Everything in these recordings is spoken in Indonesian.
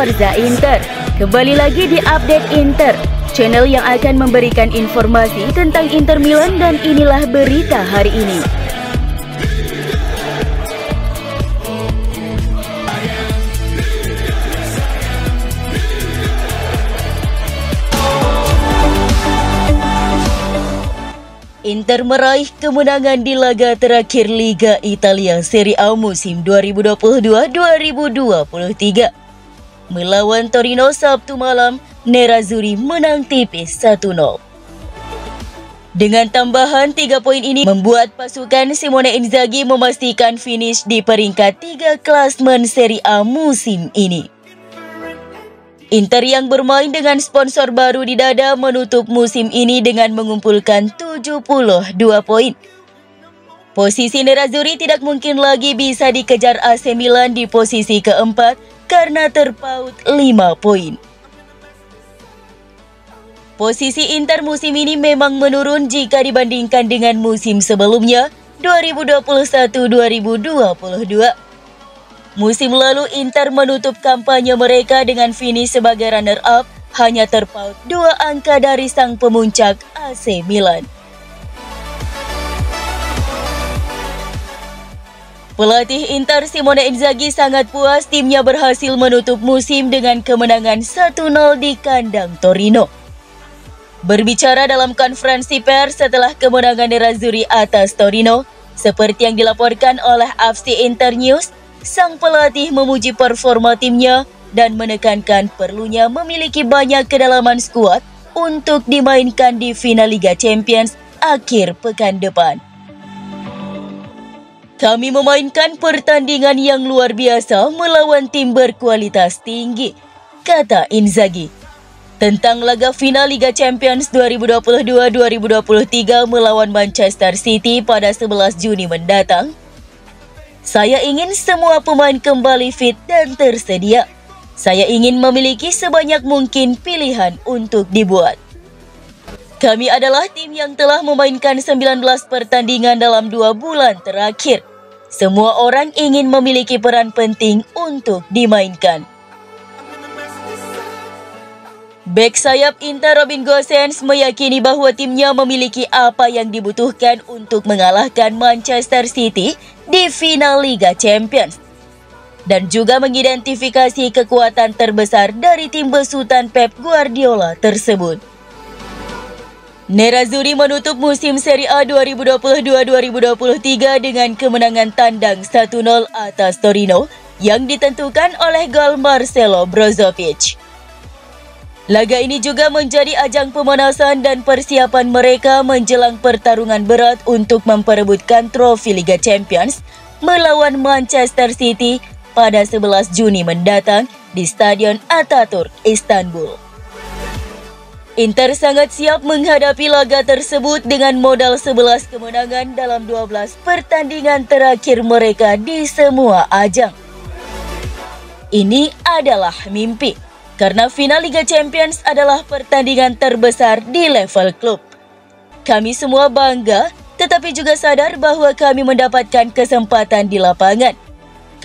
Forza Inter. Kembali lagi di Update Inter, channel yang akan memberikan informasi tentang Inter Milan, dan inilah berita hari ini. Inter meraih kemenangan di laga terakhir Liga Italia Serie A musim 2022-2023. Melawan Torino Sabtu malam, Nerazzurri menang tipis 1-0. Dengan tambahan 3 poin ini membuat pasukan Simone Inzaghi memastikan finish di peringkat 3 klasmen Serie A musim ini. Inter yang bermain dengan sponsor baru di dada menutup musim ini dengan mengumpulkan 72 poin. Posisi Nerazzurri tidak mungkin lagi bisa dikejar AC Milan di posisi keempat karena terpaut 5 poin. Posisi Inter musim ini memang menurun jika dibandingkan dengan musim sebelumnya 2021-2022. Musim lalu Inter menutup kampanye mereka dengan finish sebagai runner-up, hanya terpaut 2 angka dari sang pemuncak AC Milan. Pelatih Inter Simone Inzaghi sangat puas timnya berhasil menutup musim dengan kemenangan 1-0 di kandang Torino. Berbicara dalam konferensi pers setelah kemenangan Nerazzurri atas Torino, seperti yang dilaporkan oleh FC Inter News, sang pelatih memuji performa timnya dan menekankan perlunya memiliki banyak kedalaman skuad untuk dimainkan di final Liga Champions akhir pekan depan. Kami memainkan pertandingan yang luar biasa melawan tim berkualitas tinggi, kata Inzaghi. Tentang laga final Liga Champions 2022-2023 melawan Manchester City pada 11 Juni mendatang, saya ingin semua pemain kembali fit dan tersedia. Saya ingin memiliki sebanyak mungkin pilihan untuk dibuat. Kami adalah tim yang telah memainkan 19 pertandingan dalam 2 bulan terakhir. Semua orang ingin memiliki peran penting untuk dimainkan. Bek sayap Inter Robin Gosens meyakini bahwa timnya memiliki apa yang dibutuhkan untuk mengalahkan Manchester City di final Liga Champions, dan juga mengidentifikasi kekuatan terbesar dari tim besutan Pep Guardiola tersebut. Nerazzurri menutup musim Serie A 2022-2023 dengan kemenangan tandang 1-0 atas Torino yang ditentukan oleh gol Marcelo Brozovic. Laga ini juga menjadi ajang pemanasan dan persiapan mereka menjelang pertarungan berat untuk memperebutkan trofi Liga Champions melawan Manchester City pada 11 Juni mendatang di Stadion Atatürk, Istanbul. Inter sangat siap menghadapi laga tersebut dengan modal 11 kemenangan dalam 12 pertandingan terakhir mereka di semua ajang. Ini adalah mimpi, karena final Liga Champions adalah pertandingan terbesar di level klub. Kami semua bangga, tetapi juga sadar bahwa kami mendapatkan kesempatan di lapangan.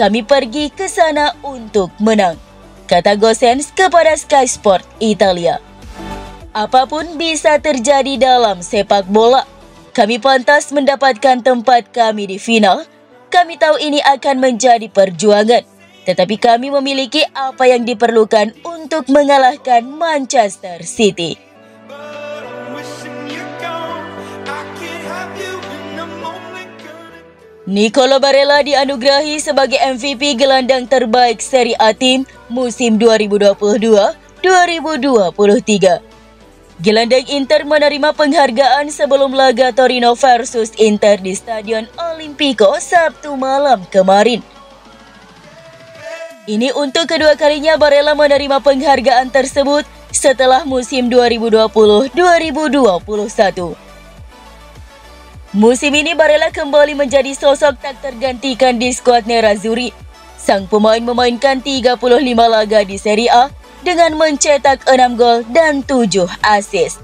Kami pergi ke sana untuk menang, kata Gosens kepada Sky Sport Italia. Apapun bisa terjadi dalam sepak bola. Kami pantas mendapatkan tempat kami di final. Kami tahu ini akan menjadi perjuangan, tetapi kami memiliki apa yang diperlukan untuk mengalahkan Manchester City. Nicolo Barella dianugerahi sebagai MVP gelandang terbaik Serie A tim musim 2022-2023. Gelandang Inter menerima penghargaan sebelum laga Torino versus Inter di Stadion Olimpico Sabtu malam kemarin. Ini untuk kedua kalinya Barella menerima penghargaan tersebut setelah musim 2020-2021. Musim ini Barella kembali menjadi sosok tak tergantikan di skuad Nerazzurri. Sang pemain memainkan 35 laga di Serie A dengan mencetak 6 gol dan 7 assist.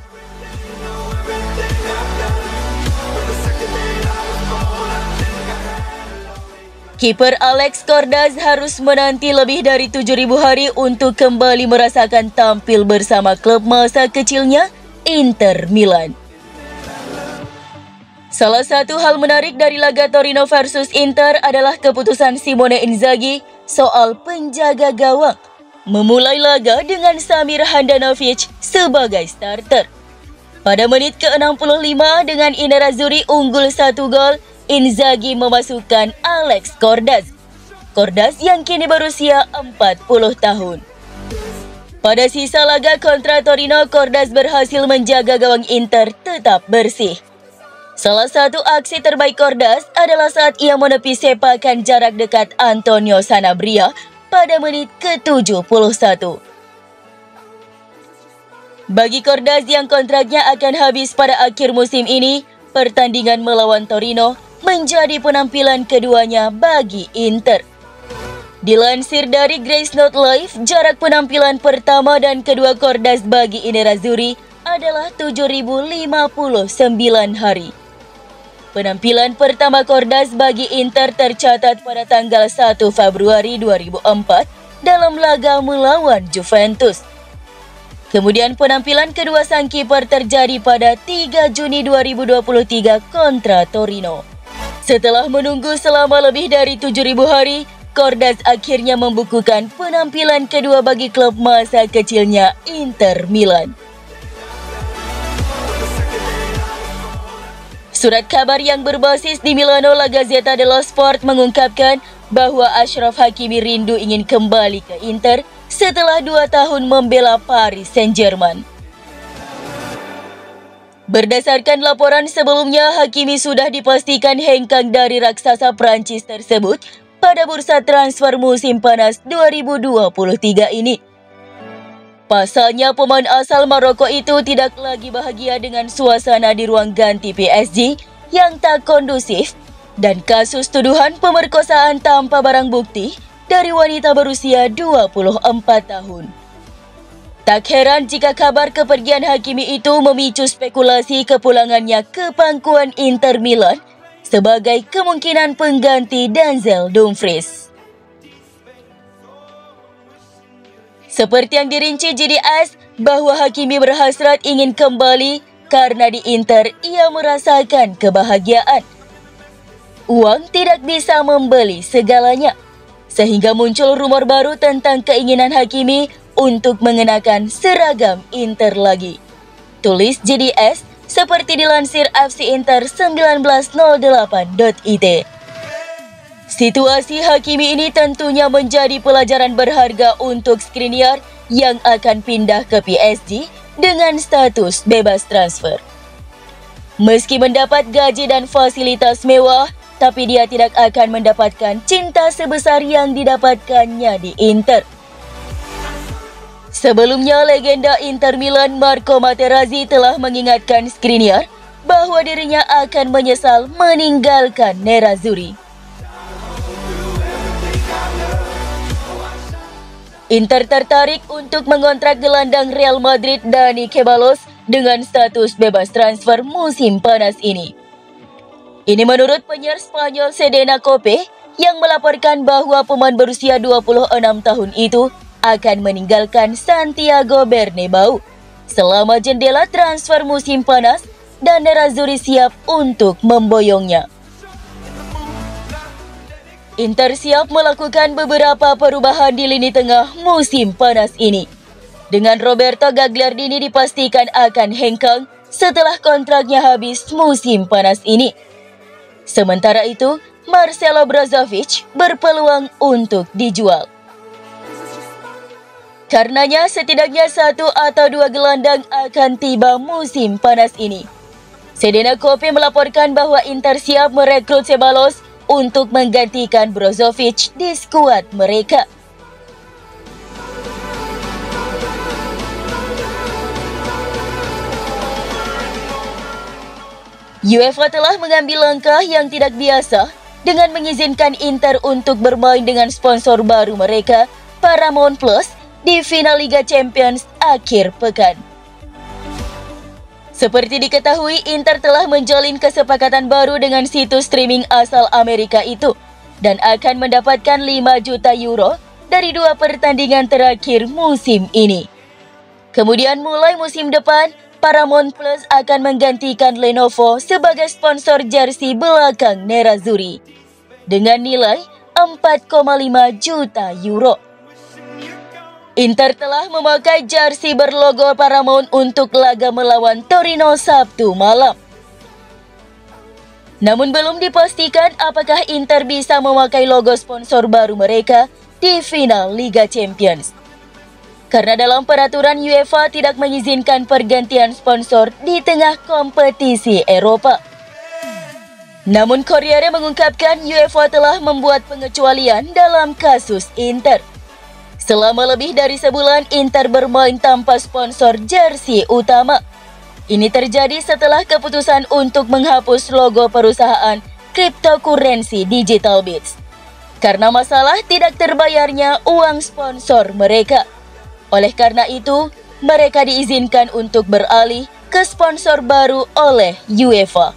Kiper Alex Cordas harus menanti lebih dari 7.000 hari untuk kembali merasakan tampil bersama klub masa kecilnya, Inter Milan. Salah satu hal menarik dari laga Torino versus Inter adalah keputusan Simone Inzaghi soal penjaga gawang. Memulai laga dengan Samir Handanovic sebagai starter. Pada menit ke-65 dengan Nerazzurri unggul 1 gol, Inzaghi memasukkan Alex Cordas. Cordas yang kini berusia 40 tahun. Pada sisa laga kontra Torino, Cordas berhasil menjaga gawang Inter tetap bersih. Salah satu aksi terbaik Cordas adalah saat ia menepis sepakan jarak dekat Antonio Sanabria pada menit ke-71. Bagi Cordas yang kontraknya akan habis pada akhir musim ini, pertandingan melawan Torino menjadi penampilan keduanya bagi Inter. Dilansir dari Grace Note Live, jarak penampilan pertama dan kedua Cordas bagi Nerazzurri adalah 7.059 hari. Penampilan pertama Cordas bagi Inter tercatat pada tanggal 1 Februari 2004 dalam laga melawan Juventus. Kemudian penampilan kedua sang kiper terjadi pada 3 Juni 2023 kontra Torino. Setelah menunggu selama lebih dari 7.000 hari, Cordas akhirnya membukukan penampilan kedua bagi klub masa kecilnya Inter Milan. Surat kabar yang berbasis di Milano, La Gazzetta dello Sport mengungkapkan bahwa Achraf Hakimi rindu ingin kembali ke Inter setelah 2 tahun membela Paris Saint-Germain. Berdasarkan laporan sebelumnya, Hakimi sudah dipastikan hengkang dari raksasa Prancis tersebut pada bursa transfer musim panas 2023 ini. Pasalnya, pemain asal Maroko itu tidak lagi bahagia dengan suasana di ruang ganti PSG yang tak kondusif dan kasus tuduhan pemerkosaan tanpa barang bukti dari wanita berusia 24 tahun. Tak heran jika kabar kepergian Hakimi itu memicu spekulasi kepulangannya ke pangkuan Inter Milan sebagai kemungkinan pengganti Denzel Dumfries. Seperti yang dirinci JDS, bahwa Hakimi berhasrat ingin kembali karena di Inter ia merasakan kebahagiaan. Uang tidak bisa membeli segalanya, sehingga muncul rumor baru tentang keinginan Hakimi untuk mengenakan seragam Inter lagi. Tulis JDS seperti dilansir fcinter1908.it. Situasi Hakimi ini tentunya menjadi pelajaran berharga untuk Skriniar yang akan pindah ke PSG dengan status bebas transfer. Meski mendapat gaji dan fasilitas mewah, tapi dia tidak akan mendapatkan cinta sebesar yang didapatkannya di Inter. Sebelumnya, legenda Inter Milan Marco Materazzi telah mengingatkan Skriniar bahwa dirinya akan menyesal meninggalkan Nerazzurri. Inter tertarik untuk mengontrak gelandang Real Madrid Dani Ceballos dengan status bebas transfer musim panas ini. Ini menurut penyiar Spanyol Sedena Cope yang melaporkan bahwa pemain berusia 26 tahun itu akan meninggalkan Santiago Bernabeu selama jendela transfer musim panas dan Nerazzurri siap untuk memboyongnya. Inter siap melakukan beberapa perubahan di lini tengah musim panas ini. Dengan Roberto Gagliardini dipastikan akan hengkang setelah kontraknya habis musim panas ini. Sementara itu, Marcelo Brozovic berpeluang untuk dijual. Karenanya setidaknya 1 atau 2 gelandang akan tiba musim panas ini. Sedena Cope melaporkan bahwa Inter siap merekrut Ceballos untuk menggantikan Brozovic di skuad mereka. UEFA telah mengambil langkah yang tidak biasa dengan mengizinkan Inter untuk bermain dengan sponsor baru mereka, Paramount Plus, di final Liga Champions akhir pekan. Seperti diketahui, Inter telah menjalin kesepakatan baru dengan situs streaming asal Amerika itu, dan akan mendapatkan 5 juta euro dari 2 pertandingan terakhir musim ini. Kemudian mulai musim depan, Paramount Plus akan menggantikan Lenovo sebagai sponsor jersey belakang Nerazzurri dengan nilai 4,5 juta euro. Inter telah memakai jersey berlogo Paramount untuk laga melawan Torino Sabtu malam. Namun belum dipastikan apakah Inter bisa memakai logo sponsor baru mereka di final Liga Champions. Karena dalam peraturan UEFA tidak mengizinkan pergantian sponsor di tengah kompetisi Eropa. Namun Corriere mengungkapkan UEFA telah membuat pengecualian dalam kasus Inter. Selama lebih dari sebulan Inter bermain tanpa sponsor jersey utama. Ini terjadi setelah keputusan untuk menghapus logo perusahaan cryptocurrency Digital Bits karena masalah tidak terbayarnya uang sponsor mereka. Oleh karena itu, mereka diizinkan untuk beralih ke sponsor baru oleh UEFA.